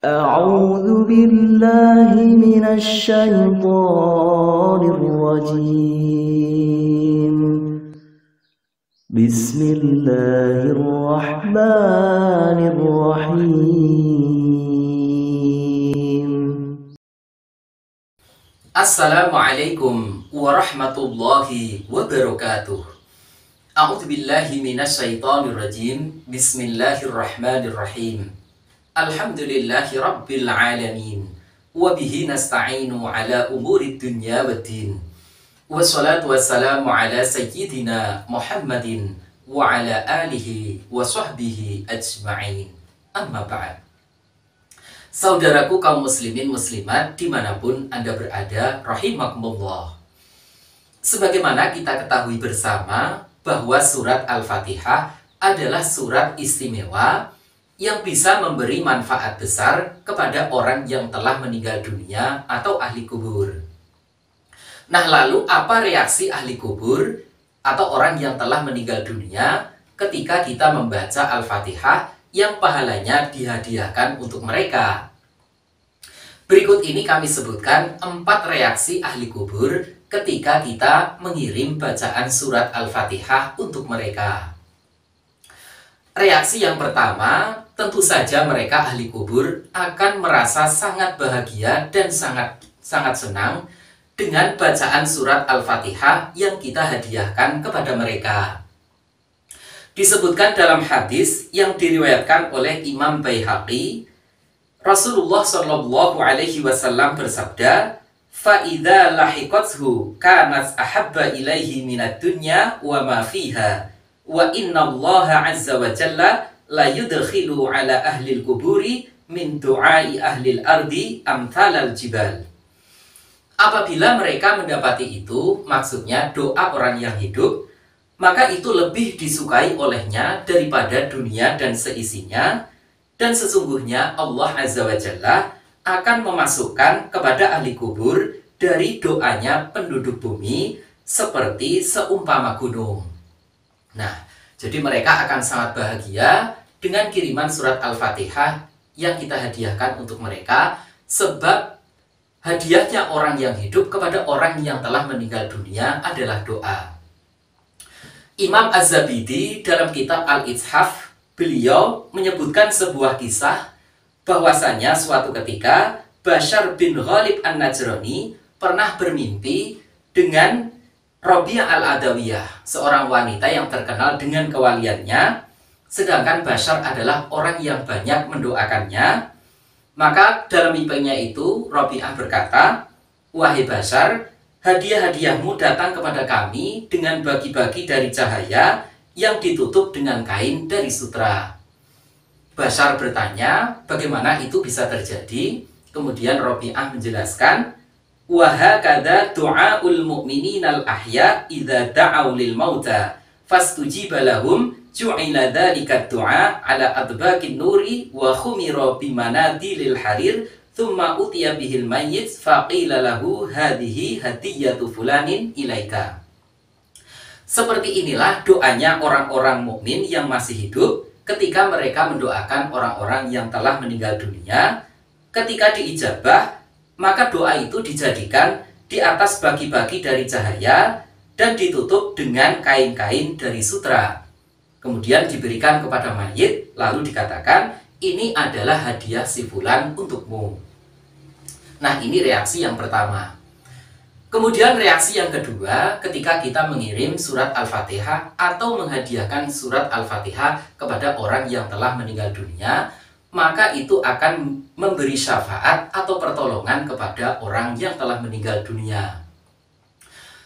أعوذ بالله من الشيطان الرجيم بسم الله الرحمن الرحيم Assalamualaikum warahmatullahi wabarakatuh. A'udzu billahi minasyaitonir rajim. Bismillahirrahmanirrahim. Alhamdulillahi rabbil alamin. Wa bihi nasta'inu ala umurid dunya waddin. Wassalatu wassalamu ala sayyidina Muhammadin wa ala alihi wa sahbihi ajma'in. Amma ba'd. Saudaraku kaum muslimin muslimat dimanapun Anda berada, rahimakumullah. Sebagaimana kita ketahui bersama bahwa surat Al-Fatihah adalah surat istimewa yang bisa memberi manfaat besar kepada orang yang telah meninggal dunia atau ahli kubur. Nah, lalu apa reaksi ahli kubur atau orang yang telah meninggal dunia ketika kita membaca Al-Fatihah yang pahalanya dihadiahkan untuk mereka? Berikut ini kami sebutkan 4 reaksi ahli kubur ketika kita mengirim bacaan surat Al-Fatihah untuk mereka. Reaksi yang pertama, tentu saja mereka ahli kubur akan merasa sangat bahagia dan sangat senang dengan bacaan surat Al-Fatihah yang kita hadiahkan kepada mereka. Disebutkan dalam hadis yang diriwayatkan oleh Imam Baihaqi, Rasulullah Shallallahu Alaihi Wasallam bersabda, "Fa'idha lahiqathu kanat ahabba ilaihi minad dunya wa ma fiha, wa inna Allah azza wa jalla la yudkhilu ala ahli al-kuburi min du'ai ahli al-ardi amthalal jibal." Apabila mereka mendapati itu, maksudnya doa orang yang hidup, maka itu lebih disukai olehnya daripada dunia dan seisinya. Dan sesungguhnya Allah Azza wa Jalla akan memasukkan kepada ahli kubur dari doanya penduduk bumi seperti seumpama gunung. Nah, jadi mereka akan sangat bahagia dengan kiriman surat Al-Fatihah yang kita hadiahkan untuk mereka, sebab hadiahnya orang yang hidup kepada orang yang telah meninggal dunia adalah doa. Imam Az-Zabidi dalam kitab Al-Ithaf, beliau menyebutkan sebuah kisah bahwasanya suatu ketika Bashar bin Ghalib An-Najrani pernah bermimpi dengan Rabi'ah Al-Adawiyah, seorang wanita yang terkenal dengan kewaliannya, sedangkan Bashar adalah orang yang banyak mendoakannya. Maka dalam mimpinya itu Rabi'ah berkata, "Wahai Bashar, hadiah-hadiahmu datang kepada kami dengan bagi-bagi dari cahaya yang ditutup dengan kain dari sutra." Bashar bertanya, bagaimana itu bisa terjadi? Kemudian Rabi'ah menjelaskan, "Wa hakadha du'aul mu'mininal ahya idza da'au lil mauta fastujiba lahum ju'ila dzalika du'a ala adbaqin nuri wa khumira bimanadilil harir thumma utiya bihil mayyit faqila lahu hadhihi hadiyatu fulanin ilaika." Seperti inilah doanya orang-orang mukmin yang masih hidup ketika mereka mendoakan orang-orang yang telah meninggal dunia. Ketika diijabah, maka doa itu dijadikan di atas bagi-bagi dari cahaya dan ditutup dengan kain-kain dari sutra. Kemudian diberikan kepada mayit, lalu dikatakan, "Ini adalah hadiah si fulan untukmu." Nah, ini reaksi yang pertama. Kemudian reaksi yang kedua, ketika kita mengirim surat Al-Fatihah atau menghadiahkan surat Al-Fatihah kepada orang yang telah meninggal dunia, maka itu akan memberi syafaat atau pertolongan kepada orang yang telah meninggal dunia.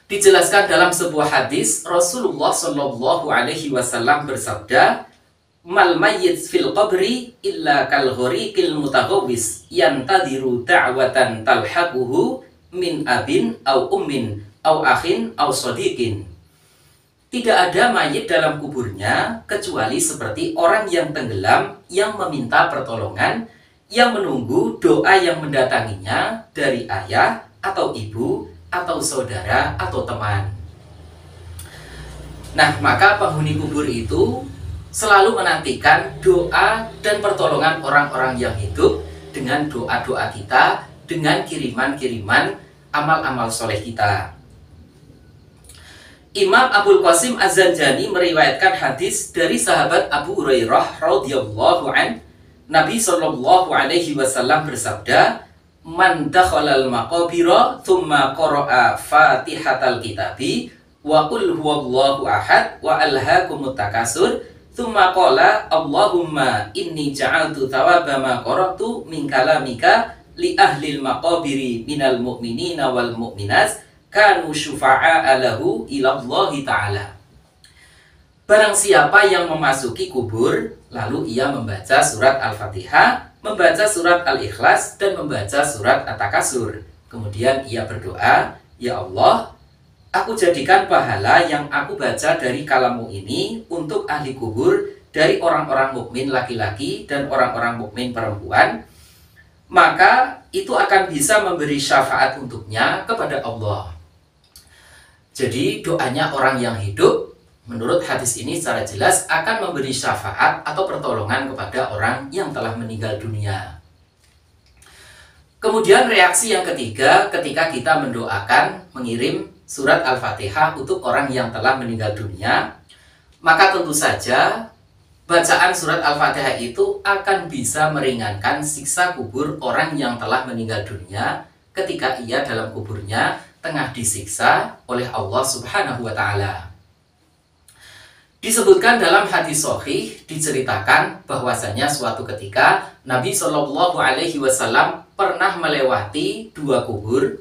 Dijelaskan dalam sebuah hadis, Rasulullah Shallallahu Alaihi Wasallam bersabda, "Mal mayyit fil qabri illa kal ghariqil mutaghawwis yantadiru da'watan talhaquhu min abin au ummin au akhin au sodikin." Tidak ada mayit dalam kuburnya kecuali seperti orang yang tenggelam yang meminta pertolongan, yang menunggu doa yang mendatanginya dari ayah atau ibu atau saudara atau teman. Nah, maka penghuni kubur itu selalu menantikan doa dan pertolongan orang-orang yang hidup dengan doa-doa kita, dengan kiriman-kiriman amal-amal soleh kita. Imam Abul Qasim Az-Zanjani meriwayatkan hadis dari sahabat Abu Hurairah radhiyallahu an, Nabi Shallallahu alaihi wasallam bersabda, "Man dakhalal maqabira tsumma qara'a Fatihatal Kitabi wa qul huwallahu ahad wa alhaakumut takasur tsumma qala Allahumma inni ja'altu thawaba ma qara'tu min kalamika li ahlil maqabiri minal mu'minina wal mu'minat kanu syufa'a lahu ilallahi ta'ala." Barang siapa yang memasuki kubur lalu ia membaca surat Al-Fatihah, membaca surat Al-Ikhlas, dan membaca surat At-Takasur, kemudian ia berdoa, "Ya Allah, aku jadikan pahala yang aku baca dari kalammu ini untuk ahli kubur dari orang-orang mukmin laki-laki dan orang-orang mukmin perempuan, maka itu akan bisa memberi syafaat untuknya kepada Allah." Jadi doanya orang yang hidup menurut hadis ini secara jelas akan memberi syafaat atau pertolongan kepada orang yang telah meninggal dunia. Kemudian reaksi yang ketiga ketika kita mendoakan, mengirim surat Al-Fatihah untuk orang yang telah meninggal dunia, maka tentu saja bacaan surat Al-Fatihah itu akan bisa meringankan siksa kubur orang yang telah meninggal dunia ketika ia dalam kuburnya tengah disiksa oleh Allah Subhanahu wa Ta'ala. Disebutkan dalam hadis sahih, diceritakan bahwasanya suatu ketika Nabi Shallallahu alaihi wasallam pernah melewati dua kubur.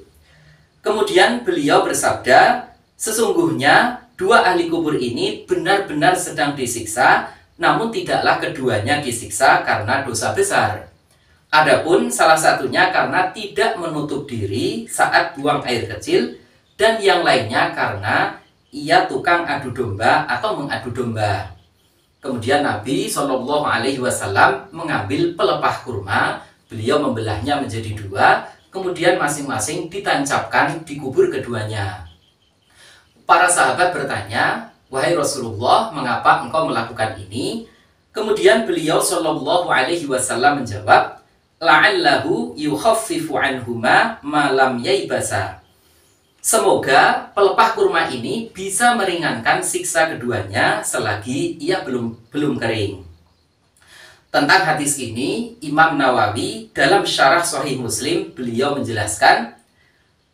Kemudian beliau bersabda, "Sesungguhnya dua ahli kubur ini benar-benar sedang disiksa, namun tidaklah keduanya disiksa karena dosa besar. Adapun salah satunya karena tidak menutup diri saat buang air kecil, dan yang lainnya karena ia tukang adu domba atau mengadu domba." Kemudian Nabi Shallallahu alaihi wasallam mengambil pelepah kurma, beliau membelahnya menjadi dua, kemudian masing-masing ditancapkan di kubur keduanya. Para sahabat bertanya, "Wahai Rasulullah, mengapa engkau melakukan ini?" Kemudian beliau Shallallahu alaihi wasallam menjawab, "La'allahu yukhaffifu anhuma ma lam yaibasa." Semoga pelepah kurma ini bisa meringankan siksa keduanya selagi ia belum kering. Tentang hadis ini, Imam Nawawi dalam syarah Sahih Muslim beliau menjelaskan,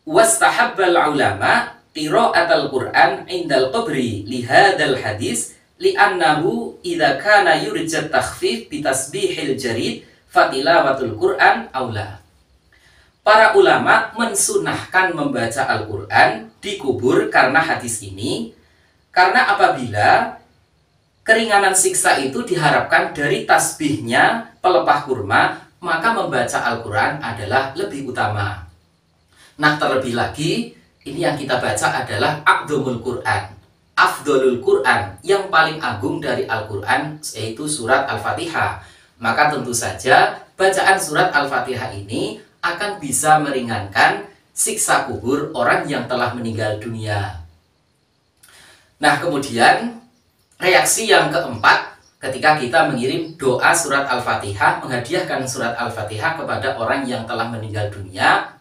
"Wastahabbal ulama qira'atal Qur'an indal qabri li hadzal hadis li'annahu idza kana yurja takhfif bi tasbihil jarid fatilawatul Qur'an aula." Para ulama mensunahkan membaca Al-Quran di kubur karena hadis ini, karena apabila keringanan siksa itu diharapkan dari tasbihnya pelepah kurma, maka membaca Al-Quran adalah lebih utama. Nah, terlebih lagi, ini yang kita baca adalah Aqdamul Quran, Afdolul Quran, yang paling agung dari Al-Quran, yaitu surat Al-Fatihah. Maka tentu saja bacaan surat Al-Fatihah ini akan bisa meringankan siksa kubur orang yang telah meninggal dunia. Nah, kemudian reaksi yang keempat ketika kita mengirim doa surat Al-Fatihah, menghadiahkan surat Al-Fatihah kepada orang yang telah meninggal dunia,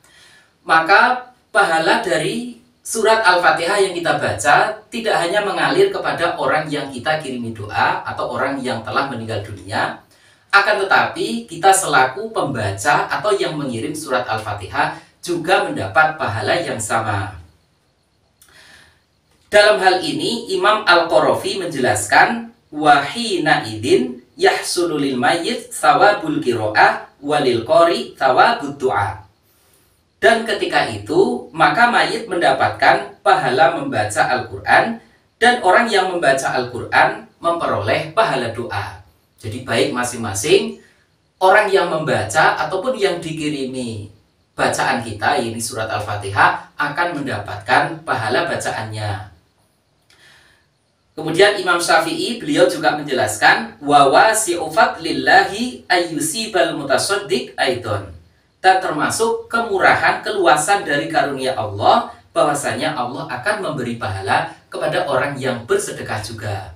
maka pahala dari surat Al-Fatihah yang kita baca tidak hanya mengalir kepada orang yang kita kirimi doa atau orang yang telah meninggal dunia, akan tetapi kita selaku pembaca atau yang mengirim surat Al-Fatihah juga mendapat pahala yang sama. Dalam hal ini Imam Al-Qarafi menjelaskan, "Wahina idin yahsulu lil mayyit thawabul qiraah walil qari thawabud du'a." Dan ketika itu maka mayit mendapatkan pahala membaca Al-Quran, dan orang yang membaca Al-Quran memperoleh pahala doa. Jadi baik masing-masing orang yang membaca ataupun yang dikirimi bacaan kita, ini surat Al-Fatihah, akan mendapatkan pahala bacaannya. Kemudian Imam Syafi'i beliau juga menjelaskan, "Wa wasi'u fadlillahi ayyusibal mutasaddiq aidon." Dan termasuk kemurahan, keluasan dari karunia Allah, bahwasanya Allah akan memberi pahala kepada orang yang bersedekah juga.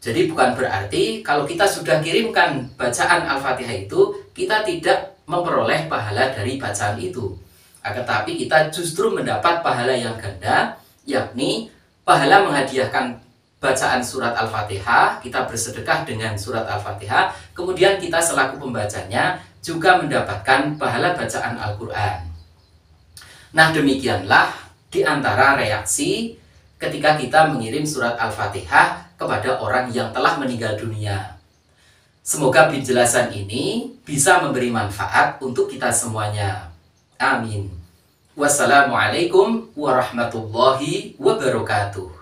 Jadi bukan berarti kalau kita sudah kirimkan bacaan Al-Fatihah itu, kita tidak memperoleh pahala dari bacaan itu. Akan tetapi kita justru mendapat pahala yang ganda, yakni pahala menghadiahkan bacaan surat Al-Fatihah, kita bersedekah dengan surat Al-Fatihah, kemudian kita selaku pembacanya juga mendapatkan pahala bacaan Al-Quran. Nah, demikianlah di antara reaksi ketika kita mengirim surat Al-Fatihah kepada orang yang telah meninggal dunia. Semoga penjelasan ini bisa memberi manfaat untuk kita semuanya. Amin. Wassalamualaikum warahmatullahi wabarakatuh.